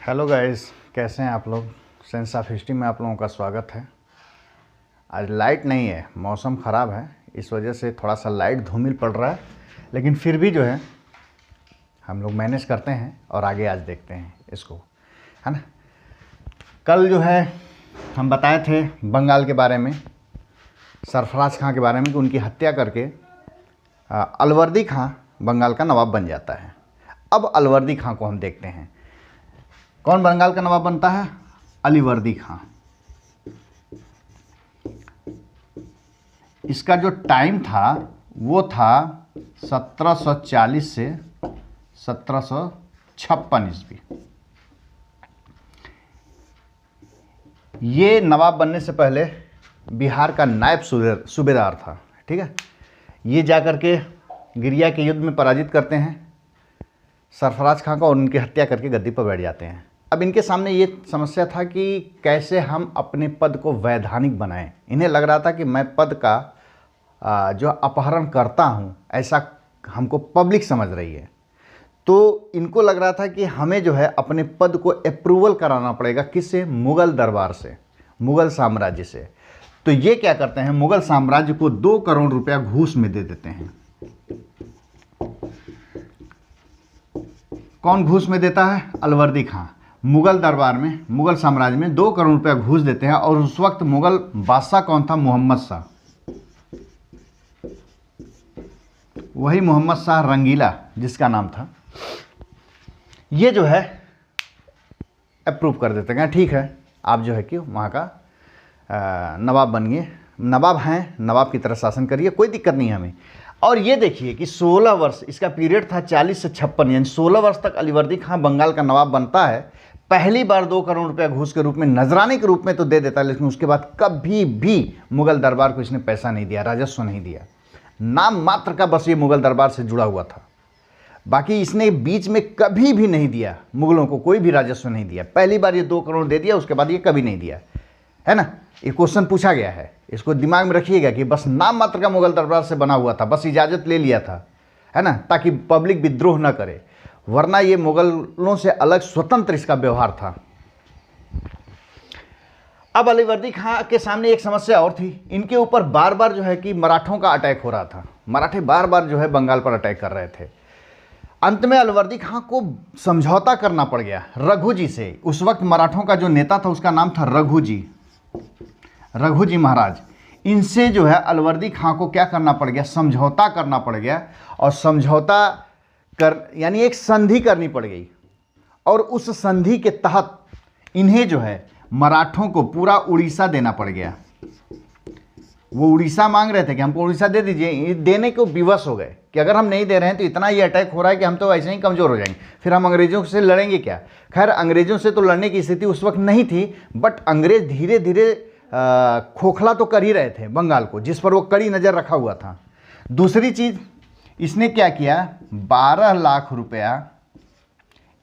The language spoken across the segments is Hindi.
हेलो गाइस, कैसे हैं आप लोग। सेंस ऑफ हिस्ट्री में आप लोगों का स्वागत है। आज लाइट नहीं है, मौसम ख़राब है, इस वजह से थोड़ा सा लाइट धूमिल पड़ रहा है, लेकिन फिर भी जो है हम लोग मैनेज करते हैं और आगे आज देखते हैं इसको, है ना। कल जो है हम बताए थे बंगाल के बारे में, सरफराज खां के बारे में कि उनकी हत्या करके अलवर्दी खां बंगाल का नवाब बन जाता है। अब अलवर्दी खां को हम देखते हैं, कौन बंगाल का नवाब बनता है? अलीवर्दी खां। इसका जो टाइम था वो था 1740 से 1756 ईस्वी। ये नवाब बनने से पहले बिहार का नायब सूबेदार था, ठीक है। ये जाकर के गिरिया के युद्ध में पराजित करते हैं सरफराज खां को और उनकी हत्या करके गद्दी पर बैठ जाते हैं। अब इनके सामने ये समस्या था कि कैसे हम अपने पद को वैधानिक बनाएं। इन्हें लग रहा था कि मैं पद का जो अपहरण करता हूं, ऐसा हमको पब्लिक समझ रही है। तो इनको लग रहा था कि हमें जो है अपने पद को अप्रूवल कराना पड़ेगा, किससे? मुग़ल दरबार से, मुग़ल साम्राज्य से। तो ये क्या करते हैं, मुग़ल साम्राज्य को 2 करोड़ रुपया घूस में दे देते हैं। कौन घूस में देता है? अलवर्दी खां। मुग़ल दरबार में, मुग़ल साम्राज्य में 2 करोड़ रुपया घूस देते हैं। और उस वक्त मुग़ल बादशाह कौन था? मोहम्मद शाह। वही मोहम्मद शाह रंगीला जिसका नाम था। ये जो है अप्रूव कर देते हैं, ठीक है आप जो है कि वहाँ का नवाब बनिए, नवाब हैं, नवाब की तरह शासन करिए, कोई दिक्कत नहीं है हमें। और ये देखिए कि 16 वर्ष इसका पीरियड था, 40 से 56, यानी 16 वर्ष तक अलीवर्दी खां बंगाल का नवाब बनता है। पहली बार 2 करोड़ रुपया घूस के रूप में, नजराने के रूप में तो दे देता है, लेकिन उसके बाद कभी भी मुग़ल दरबार को इसने पैसा नहीं दिया, राजस्व नहीं दिया। नाम मात्र का बस ये मुग़ल दरबार से जुड़ा हुआ था, बाकी इसने बीच में कभी भी नहीं दिया, मुग़लों को कोई भी राजस्व नहीं दिया। पहली बार ये 2 करोड़ दे दिया, उसके बाद ये कभी नहीं दिया, है ना। ये क्वेश्चन पूछा गया है, इसको दिमाग में रखिएगा कि बस नाम मात्र का मुग़ल दरबार से बना हुआ था, बस इजाज़त ले लिया था, है ना, ताकि पब्लिक विद्रोह न करे, वरना ये मुग़लों से अलग स्वतंत्र इसका व्यवहार था। अब अलीवर्दी खां के सामने एक समस्या और थी, इनके ऊपर बार बार जो है कि मराठों का अटैक हो रहा था। मराठे बार बार जो है बंगाल पर अटैक कर रहे थे। अंत में अलीवर्दी खां को समझौता करना पड़ गया रघु जी से। उस वक्त मराठों का जो नेता था उसका नाम था रघु जी महाराज। इनसे जो है अलीवर्दी खां को क्या करना पड़ गया? समझौता करना पड़ गया। और समझौता कर यानी एक संधि करनी पड़ गई, और उस संधि के तहत इन्हें जो है मराठों को पूरा उड़ीसा देना पड़ गया। वो उड़ीसा मांग रहे थे कि हमको उड़ीसा दे दीजिए, ये देने को विवश हो गए कि अगर हम नहीं दे रहे हैं तो इतना ये अटैक हो रहा है कि हम तो ऐसे ही कमज़ोर हो जाएंगे, फिर हम अंग्रेज़ों से लड़ेंगे क्या। खैर अंग्रेज़ों से तो लड़ने की स्थिति उस वक्त नहीं थी, बट अंग्रेज़ धीरे धीरे खोखला तो कर ही रहे थे बंगाल को, जिस पर वो कड़ी नज़र रखा हुआ था। दूसरी चीज़ इसने क्या किया, 12 लाख रुपया,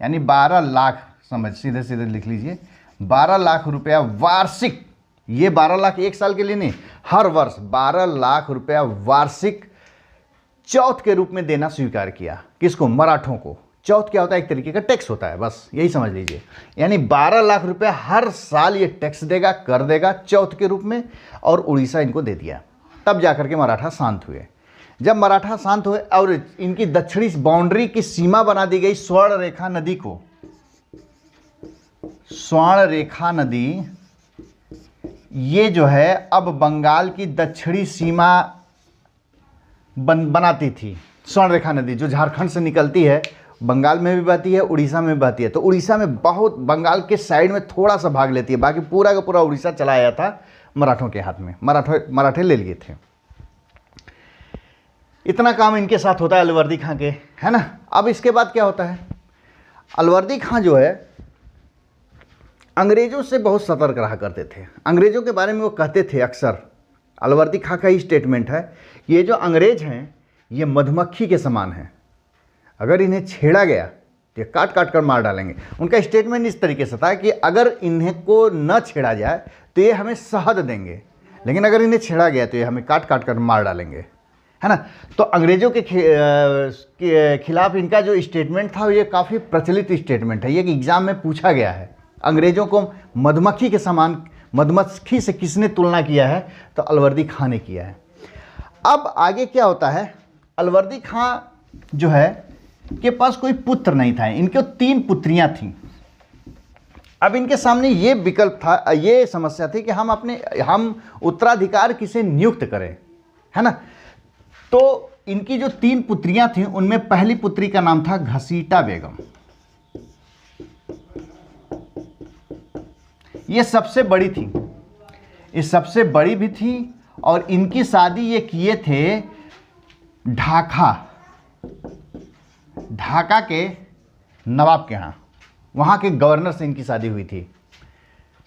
यानी 12 लाख, समझ सीधे सीधे लिख लीजिए, 12 लाख रुपया वार्षिक। ये 12 लाख एक साल के लिए नहीं, हर वर्ष 12 लाख रुपया वार्षिक चौथ के रूप में देना स्वीकार किया। किसको? मराठों को। चौथ क्या होता है? एक तरीके का टैक्स होता है, बस यही समझ लीजिए। यानी 12 लाख रुपया हर साल ये टैक्स देगा, कर देगा चौथ के रूप में, और उड़ीसा इनको दे दिया। तब जाकर के मराठा शांत हुए। जब मराठा शांत हुए और इनकी दक्षिणी बाउंड्री की सीमा बना दी गई स्वर्ण रेखा नदी को। स्वर्ण रेखा नदी ये जो है अब बंगाल की दक्षिणी सीमा बनाती थी। स्वर्ण रेखा नदी जो झारखंड से निकलती है, बंगाल में भी बहती है, उड़ीसा में भी बहती है। तो उड़ीसा में बहुत, बंगाल के साइड में थोड़ा सा भाग लेती है, बाकी पूरा का पूरा उड़ीसा चला आया था मराठों के हाथ में। मराठे ले लिए थे। इतना काम इनके साथ होता है अलीवर्दी खां के, है ना। अब इसके बाद क्या होता है, अलीवर्दी खां जो है अंग्रेज़ों से बहुत सतर्क रहा करते थे। अंग्रेज़ों के बारे में वो कहते थे अक्सर, अलीवर्दी खां का ही स्टेटमेंट है, ये जो अंग्रेज़ हैं ये मधुमक्खी के समान हैं, अगर इन्हें छेड़ा गया तो ये काट काट कर मार डालेंगे। उनका स्टेटमेंट इस तरीके से था कि अगर इन्हें को न छेड़ा जाए तो ये हमें शहद देंगे, लेकिन अगर इन्हें छेड़ा गया तो ये हमें काट काट कर मार डालेंगे, है ना। तो अंग्रेज़ों के खिलाफ इनका जो स्टेटमेंट था ये काफ़ी प्रचलित स्टेटमेंट है, ये कि एग्ज़ाम में पूछा गया है। अंग्रेज़ों को मधुमक्खी के समान, मधुमक्खी से किसने तुलना किया है, तो अलवर्दी खां ने किया है। अब आगे क्या होता है, अलवर्दी खां जो है के पास कोई पुत्र नहीं था, इनके 3 पुत्रियां थीं। अब इनके सामने ये विकल्प था, ये समस्या थी कि हम उत्तराधिकार किसे नियुक्त करें, है ना। तो इनकी जो 3 पुत्रियां थीं उनमें पहली पुत्री का नाम था घसीटा बेगम। ये सबसे बड़ी थी, ये सबसे बड़ी भी थी और इनकी शादी ये किए थे ढाका के नवाब के यहाँ, वहाँ के गवर्नर से इनकी शादी हुई थी।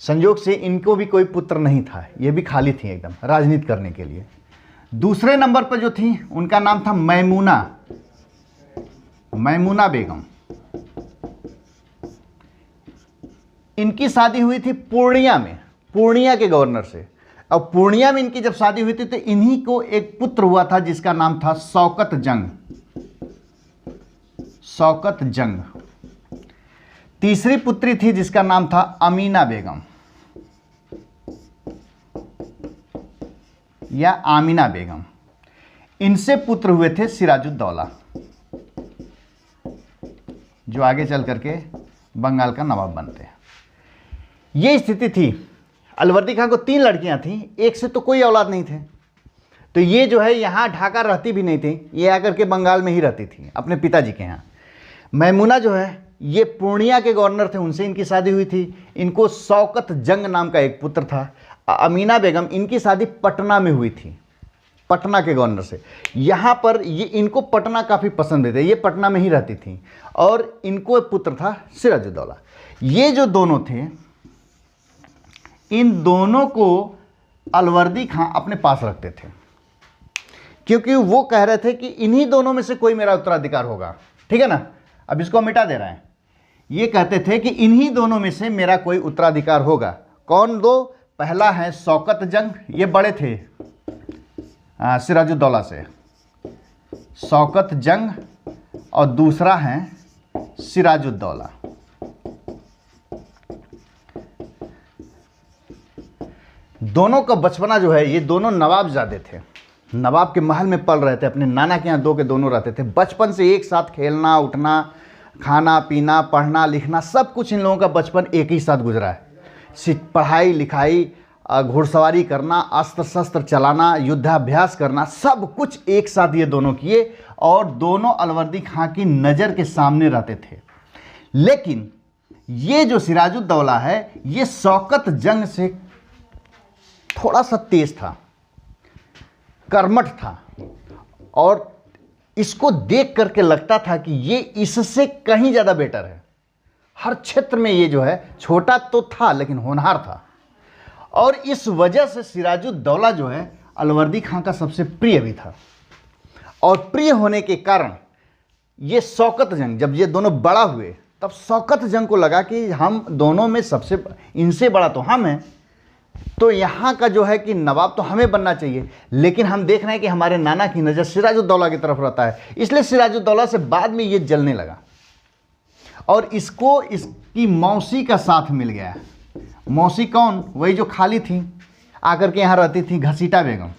संयोग से इनको भी कोई पुत्र नहीं था, ये भी खाली थी एकदम राजनीति करने के लिए। दूसरे नंबर पर जो थी उनका नाम था मैमूना बेगम। इनकी शादी हुई थी पूर्णिया के गवर्नर से। अब पूर्णिया में इनकी जब शादी हुई थी तो इन्हीं को एक पुत्र हुआ था जिसका नाम था शौकत जंग। तीसरी पुत्री थी जिसका नाम था अमीना बेगम या आमिना बेगम। इनसे पुत्र हुए थे सिराजुद्दौला, जो आगे चल करके बंगाल का नवाब बनते हैं। ये स्थिति थी। अलवर्दी खां को 3 लड़कियां थीं, एक से तो कोई औलाद नहीं थे, तो ये जो है यहाँ ढाका रहती भी नहीं थी, ये आकर के बंगाल में ही रहती थी अपने पिताजी के यहाँ। मैमूना जो है ये पूर्णिया के गवर्नर थे, उनसे इनकी शादी हुई थी। इनको शौकत जंग नाम का एक पुत्र था। अमीना बेगम, इनकी शादी पटना में हुई थी, पटना के गवर्नर से। यहाँ पर ये इनको पटना काफ़ी पसंद थे, ये पटना में ही रहती थी और इनको एक पुत्र था सिराजुद्दौला। ये जो दोनों थे, इन दोनों को अलवर्दी खां अपने पास रखते थे, क्योंकि वो कह रहे थे कि इन्हीं दोनों में से कोई मेरा उत्तराधिकार होगा। ठीक है ना, अब इसको मिटा दे रहे हैं। ये कहते थे कि इन्हीं दोनों में से मेरा कोई उत्तराधिकार होगा। कौन दो? पहला है शौकत जंग, ये बड़े थे सिराजुद्दौला से, शौकत जंग, और दूसरा है सिराजुद्दौला। दोनों का बचपना जो है, ये दोनों नवाबजादे थे, नवाब के महल में पल रहे थे, अपने नाना के यहाँ दो के दोनों रहते थे। बचपन से एक साथ खेलना, उठना, खाना पीना, पढ़ना लिखना, सब कुछ इन लोगों का बचपन एक ही साथ गुजरा है। पढ़ाई लिखाई, घुड़सवारी करना, अस्त्र शस्त्र चलाना, युद्धाभ्यास करना, सब कुछ एक साथ ये दोनों किए और दोनों अलवर्दी खां की नज़र के सामने रहते थे। लेकिन ये जो सिराजुद्दौला है, ये शौकत जंग से थोड़ा सा तेज था, कर्मठ था, और इसको देख करके लगता था कि ये इससे कहीं ज़्यादा बेटर है। हर क्षेत्र में ये जो है, छोटा तो था लेकिन होनहार था, और इस वजह से सिराजुद्दौला जो है अलवर्दी खां का सबसे प्रिय भी था। और प्रिय होने के कारण ये शौकत जंग, जब ये दोनों बड़ा हुए तब शौकत जंग को लगा कि हम दोनों में सबसे, इनसे बड़ा तो हम हैं, तो यहाँ का जो है कि नवाब तो हमें बनना चाहिए। लेकिन हम देख रहे हैं कि हमारे नाना की नज़र सिराजुद्दौला की तरफ रहता है, इसलिए सिराजुद्दौला से बाद में ये जलने लगा और इसको इसकी मौसी का साथ मिल गया। मौसी कौन? वही जो खाली थी, आकर के यहाँ रहती थी, घसीटा बेगम।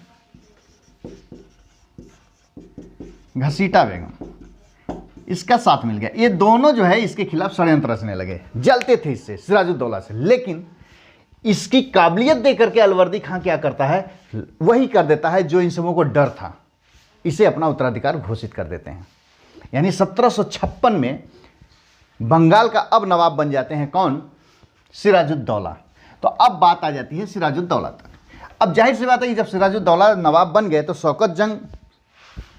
इसका साथ मिल गया। ये दोनों जो है इसके खिलाफ षड्यंत्र रचने लगे, जलते थे इससे, सिराजुद्दौला से। लेकिन इसकी काबिलियत देकर के अलवर्दी खां क्या करता है, वही कर देता है जो इन सबों को डर था, इसे अपना उत्तराधिकार घोषित कर देते हैं। यानी 1756 में बंगाल का अब नवाब बन जाते हैं कौन? सिराजुद्दौला। तो अब बात आ जाती है सिराजुद्दौला तक। अब जाहिर सी बात है कि जब सिराजुद्दौला नवाब बन गए तो शौकत जंग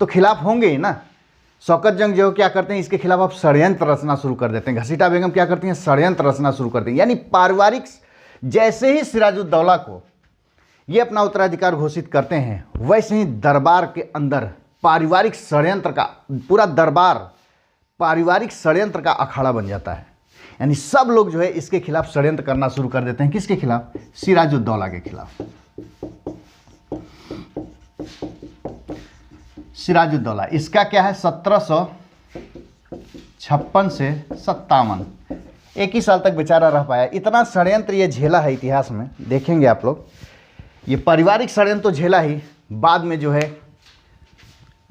तो खिलाफ होंगे ही ना। शौकत जंग जो क्या करते हैं, इसके खिलाफ अब षड्यंत्र रचना शुरू कर देते हैं। घसीटा बेगम क्या करती हैं? षड्यंत्र रचना शुरू करती हैं। यानी पारिवारिक, जैसे ही सिराजुद्दौला को ये अपना उत्तराधिकार घोषित करते हैं, वैसे ही दरबार के अंदर पारिवारिक षड्यंत्र का पूरा दरबार पारिवारिक षड्यंत्र का अखाड़ा बन जाता है। यानी सब लोग जो है इसके खिलाफ षड्यंत्र करना शुरू कर देते हैं। किसके खिलाफ? सिराजुद्दौला के खिलाफ। सिराजुद्दौला, इसका क्या है 1756 से 57, एक ही साल तक बेचारा रह पाया। इतना षड्यंत्र ये झेला है इतिहास में, देखेंगे आप लोग। ये पारिवारिक षड्यंत्र तो झेला ही, बाद में जो है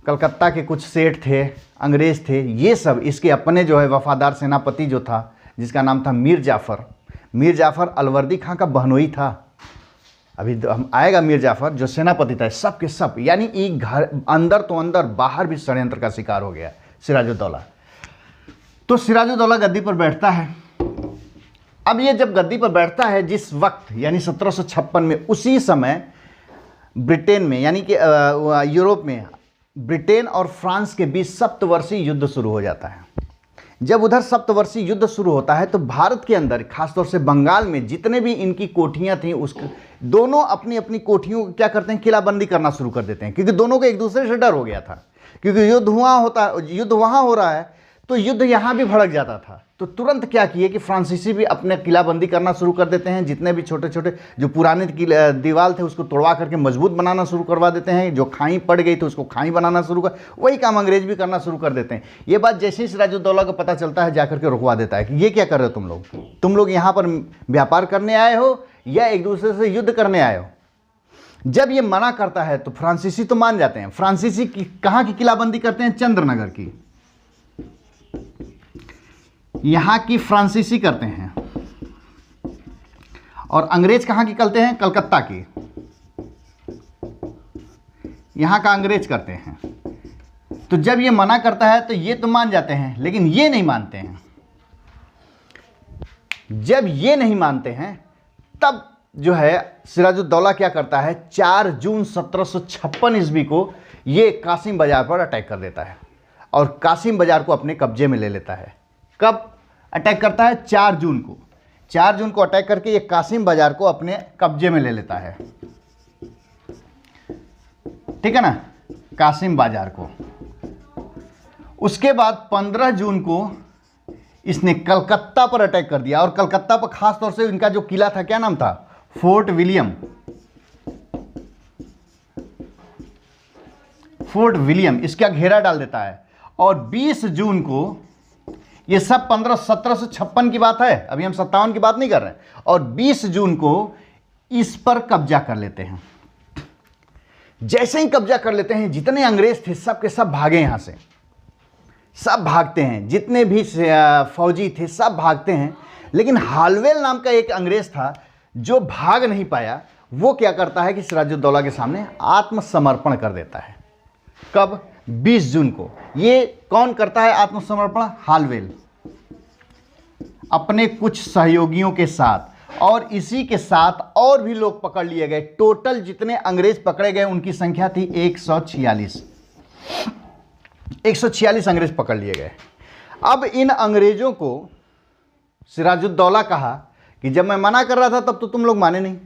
कलकत्ता के कुछ सेठ थे, अंग्रेज थे, ये सब इसके अपने जो है वफादार सेनापति जो था, जिसका नाम था मीर जाफ़र अलवर्दी खां का बहनोई था। अभी हम आएगा मीर जाफ़र जो सेनापति था, सब के सब, यानी एक घर अंदर तो अंदर, बाहर भी षड्यंत्र का शिकार हो गया सिराजुद्दौला। तो सिराजुद्दौला गद्दी पर बैठता है। अब ये जब गद्दी पर बैठता है जिस वक्त, यानी 1756 में, उसी समय ब्रिटेन में, यानी कि यूरोप में ब्रिटेन और फ्रांस के बीच सप्तवर्षीय युद्ध शुरू हो जाता है। जब उधर सप्तवर्षीय युद्ध शुरू होता है तो भारत के अंदर, खासतौर से बंगाल में जितने भी इनकी कोठियां थीं, उस दोनों अपनी अपनी कोठियों को क्या करते हैं, किलाबंदी करना शुरू कर देते हैं, क्योंकि दोनों को एक दूसरे से डर हो गया था, क्योंकि युद्ध वहाँ हो रहा है तो युद्ध यहाँ भी भड़क जाता था। तो तुरंत क्या किए कि फ्रांसीसी भी अपने किलाबंदी करना शुरू कर देते हैं, जितने भी छोटे छोटे जो पुराने दीवार थे उसको तोड़वा करके मजबूत बनाना शुरू करवा देते हैं, जो खाई पड़ गई तो उसको खाई बनाना शुरू कर, वही काम अंग्रेज भी करना शुरू कर देते हैं। ये बात जैसे ही सिराजुद्दौला को पता चलता है, जाकर के रुकवा देता है कि ये क्या कर रहे हो तुम लोग यहाँ पर व्यापार करने आए हो या एक दूसरे से युद्ध करने आए हो। जब ये मना करता है तो फ्रांसीसी तो मान जाते हैं। फ्रांसीसी कहाँ की किलाबंदी करते हैं, चंद्रनगर की, यहां की फ्रांसीसी करते हैं, और अंग्रेज कहां की करते हैं, कलकत्ता की, यहां का अंग्रेज करते हैं। तो जब ये मना करता है तो ये तो मान जाते हैं, लेकिन ये नहीं मानते हैं। जब ये नहीं मानते हैं तब जो है सिराजुद्दौला क्या करता है, 4 जून 1756 ईस्वी को ये कासिम बाजार पर अटैक कर देता है और कासिम बाजार को अपने कब्जे में ले लेता है। कब अटैक करता है, 4 जून को। 4 जून को अटैक करके ये कासिम बाजार को अपने कब्जे में ले लेता है, ठीक है ना, कासिम बाजार को। उसके बाद 15 जून को इसने कलकत्ता पर अटैक कर दिया, और कलकत्ता पर खास तौर से इनका जो किला था, क्या नाम था, फोर्ट विलियम, इसका घेरा डाल देता है। और 20 जून को, ये सब 1756 की बात है, अभी हम 57 की बात नहीं कर रहे हैं, और 20 जून को इस पर कब्जा कर लेते हैं। जैसे ही कब्जा कर लेते हैं, जितने अंग्रेज थे सब के सब भागे, यहां से सब भागते हैं, जितने भी फौजी थे सब भागते हैं। लेकिन हालवेल नाम का एक अंग्रेज था जो भाग नहीं पाया। वो क्या करता है कि सिराजुद्दौला के सामने आत्मसमर्पण कर देता है। कब, 20 जून को। ये कौन करता है आत्मसमर्पण, हालवेल, अपने कुछ सहयोगियों के साथ, और इसी के साथ और भी लोग पकड़ लिए गए। टोटल जितने अंग्रेज पकड़े गए उनकी संख्या थी 146 अंग्रेज पकड़ लिए गए। अब इन अंग्रेजों को सिराजुद्दौला कहा कि जब मैं मना कर रहा था तब तो तुम लोग माने नहीं,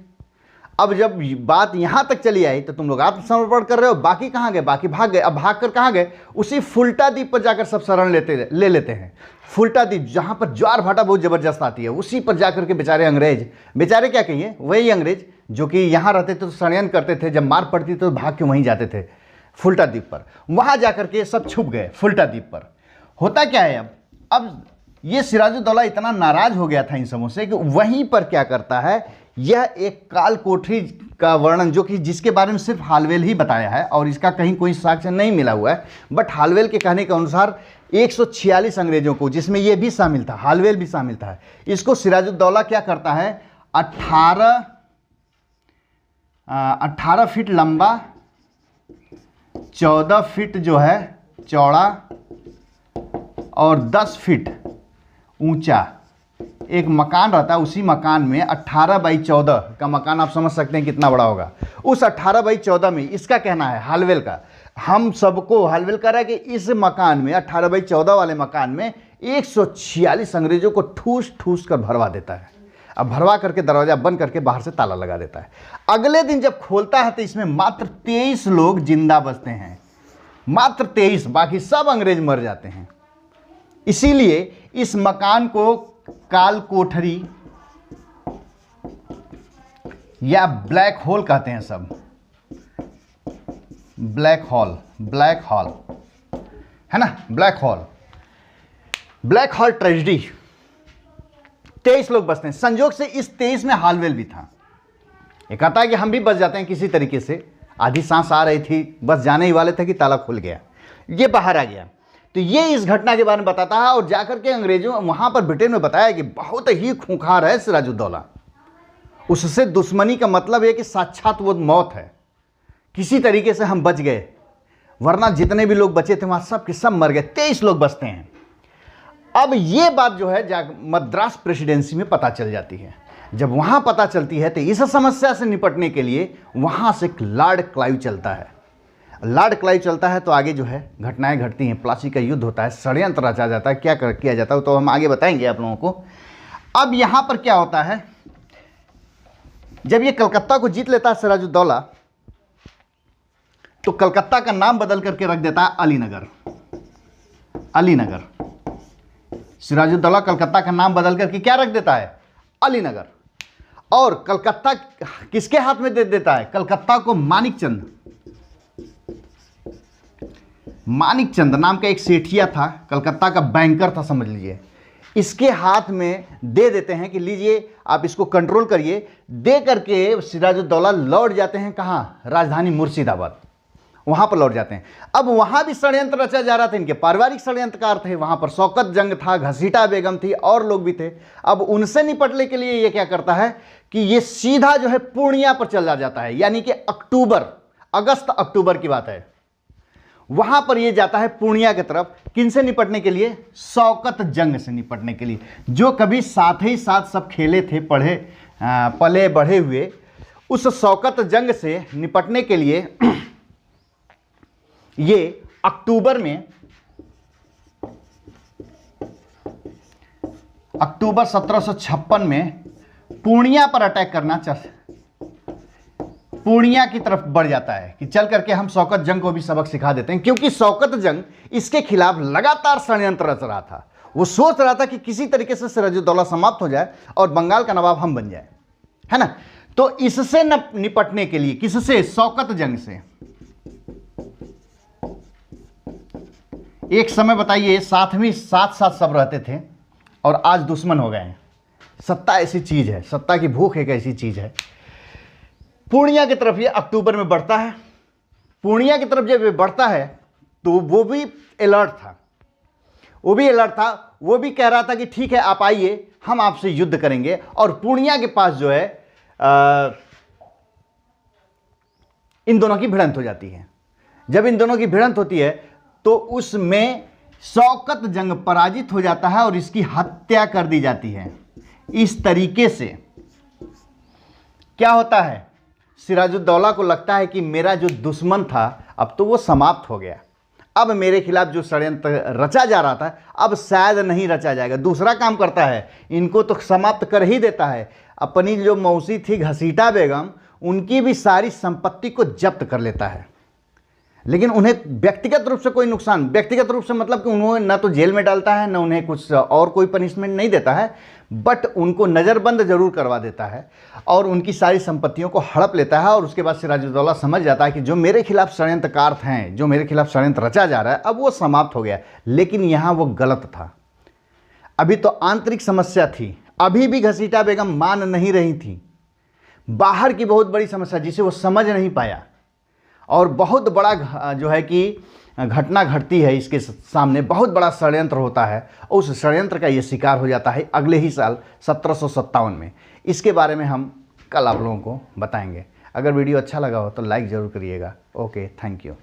अब जब बात यहां तक चली आई तो तुम लोग आत्मसमर्पण कर रहे हो, बाकी कहां गए, बाकी भाग गए। अब भाग कर कहां गए, उसी फुल्टा द्वीप पर जाकर सब शरण ले लेते हैं। फुल्टा द्वीप, जहां पर ज्वार भाटा बहुत जबरदस्त आती है, उसी पर जाकर के बेचारे अंग्रेज, बेचारे क्या कहिए, वही अंग्रेज जो कि यहां रहते थे तो षड्यंत्र करते थे, जब मार पड़ती तो भाग के वहीं जाते थे फुल्टा द्वीप पर। वहां जाकर के सब छुप गए फुल्टा द्वीप पर। होता क्या है, अब ये सिराजुद्दौला इतना नाराज हो गया था इन सबों से कि वहीं पर क्या करता है, यह एक काल कोठरी का वर्णन, जो कि जिसके बारे में सिर्फ हालवेल ही बताया है और इसका कहीं कोई साक्ष्य नहीं मिला हुआ है, बट हालवेल के कहने के अनुसार 146 अंग्रेजों को, जिसमें यह भी शामिल था, हालवेल भी शामिल था, इसको सिराजुद्दौला क्या करता है, 18 फीट लंबा, 14 फीट जो है चौड़ा और 10 फीट ऊंचा एक मकान रहता है। उसी मकान में 18 बाई 14 का मकान, आप समझ सकते हैं कितना बड़ा होगा। उस 18 बाई 14 में, इसका कहना है हालवेल का, हम सबको हालवेल कह रहा है कि इस मकान में, 18 बाई 14 वाले मकान में 146 अंग्रेजों को ठूस ठूस कर भरवा देता है। अब भरवा करके दरवाजा बंद करके बाहर से ताला लगा देता है। अगले दिन जब खोलता है तो इसमें मात्र 23 लोग जिंदा बचते हैं, मात्र 23, बाकी सब अंग्रेज मर जाते हैं। इसीलिए इस मकान को काल कोठरी या ब्लैक होल कहते हैं सब। ब्लैक होल, ब्लैक होल है ना, black hole, black hole tragedy. 23 लोग बचते हैं। संयोग से इस 23 में हालवेल भी था। ये कहता है कि हम भी बच जाते हैं किसी तरीके से, आधी सांस आ रही थी, बस जाने ही वाले थे कि ताला खुल गया, ये बाहर आ गया। तो ये इस घटना के बारे में बताता है और जाकर के अंग्रेजों वहां पर ब्रिटेन में बताया कि बहुत ही खूंखार है सिराजुद्दौला, उससे दुश्मनी का मतलब है कि साक्षात वो मौत है, किसी तरीके से हम बच गए, वरना जितने भी लोग बचे थे वहां सब के सब मर गए। 23 लोग बचते हैं। अब ये बात जो है मद्रास प्रेसिडेंसी में पता चल जाती है। जब वहां पता चलती है तो इस समस्या से निपटने के लिए वहां से एक लॉर्ड क्लाइव चलता है। लॉर्ड क्लाइव चलता है तो आगे जो है घटनाएं घटती हैं, प्लासी का युद्ध होता है, षड्यंत्र रचा जाता है, क्या किया जाता है तो हम आगे बताएंगे आप लोगों को। अब यहां पर क्या होता है, जब ये कलकत्ता को जीत लेता है सिराजुद्दौला, तो कलकत्ता का नाम बदल करके रख देता है अलीनगर। अलीनगर, सिराजुद्दौला कलकत्ता का नाम बदल करके क्या रख देता है, अलीनगर। और कलकत्ता किसके हाथ में दे देता है, कलकत्ता को मानिकचंद, मानिकचंद नाम का एक सेठिया था, कलकत्ता का बैंकर था समझ लीजिए, इसके हाथ में दे देते हैं कि लीजिए आप इसको कंट्रोल करिए। दे करके सिराजुद्दौला लौट जाते हैं कहाँ, राजधानी मुर्शिदाबाद, वहां पर लौट जाते हैं। अब वहां भी षड्यंत्र रचा जा रहा था, इनके पारिवारिक षड्यंत्रकार थे, वहां पर शौकत जंग था, घसीटा बेगम थी और लोग भी थे। अब उनसे निपटने के लिए ये क्या करता है कि ये सीधा जो है पूर्णिया पर चला जाता है, यानी कि अगस्त अक्टूबर की बात है, वहां पर ये जाता है पूर्णिया की तरफ। किनसे निपटने के लिए, शौकत जंग से निपटने के लिए, जो कभी साथ ही साथ सब खेले थे, पले बढ़े हुए, उस शौकत जंग से निपटने के लिए ये अक्टूबर 1756 में पूर्णिया पर अटैक करना पूर्णिया की तरफ बढ़ जाता है कि चल करके हम शौकत जंग को भी सबक सिखा देते हैं, क्योंकि शौकत जंग इसके खिलाफ लगातार षड्यंत्र रच रहा था। वो सोच रहा था कि किसी तरीके से सिराजुद्दौला समाप्त हो जाए और बंगाल का नवाब हम बन जाए, है ना। तो इससे निपटने के लिए, किससे, शौकत जंग से। एक समय बताइए साथ साथ सब रहते थे और आज दुश्मन हो गए हैं। सत्ता ऐसी चीज है, सत्ता की भूख एक ऐसी चीज है। पूर्णिया की तरफ ये अक्टूबर में बढ़ता है। पूर्णिया की तरफ जब ये बढ़ता है तो वो भी अलर्ट था, वो भी कह रहा था कि ठीक है आप आइए, हम आपसे युद्ध करेंगे। और पूर्णिया के पास जो है इन दोनों की भिड़ंत हो जाती है। जब इन दोनों की भिड़ंत होती है तो उसमें शौकत जंग पराजित हो जाता है और इसकी हत्या कर दी जाती है। इस तरीके से क्या होता है, सिराजुद्दौला को लगता है कि मेरा जो दुश्मन था अब तो वो समाप्त हो गया, अब मेरे खिलाफ जो षड्यंत्र रचा जा रहा था अब शायद नहीं रचा जाएगा। दूसरा काम करता है, इनको तो समाप्त कर ही देता है। अपनी जो मौसी थी घसीटा बेगम, उनकी भी सारी संपत्ति को जब्त कर लेता है, लेकिन उन्हें व्यक्तिगत रूप से कोई नुकसान, व्यक्तिगत रूप से मतलब कि उन्हें ना तो जेल में डालता है, ना उन्हें कुछ और कोई पनिशमेंट नहीं देता है, बट उनको नज़रबंद जरूर करवा देता है और उनकी सारी संपत्तियों को हड़प लेता है। और उसके बाद सिराजुद्दौला समझ जाता है कि जो मेरे खिलाफ षड्यंत्रकार हैं, जो मेरे खिलाफ षड्यंत्र रचा जा रहा है, अब वो समाप्त हो गया। लेकिन यहाँ वो गलत था, अभी तो आंतरिक समस्या थी, अभी भी घसीटा बेगम मान नहीं रही थी, बाहर की बहुत बड़ी समस्या जिसे वो समझ नहीं पाया और बहुत बड़ा जो है कि घटना घटती है इसके सामने, बहुत बड़ा षड्यंत्र होता है और उस षड्यंत्र का ये शिकार हो जाता है अगले ही साल 1757 में। इसके बारे में हम कल आप लोगों को बताएंगे। अगर वीडियो अच्छा लगा हो तो लाइक ज़रूर करिएगा। Okay, thank you.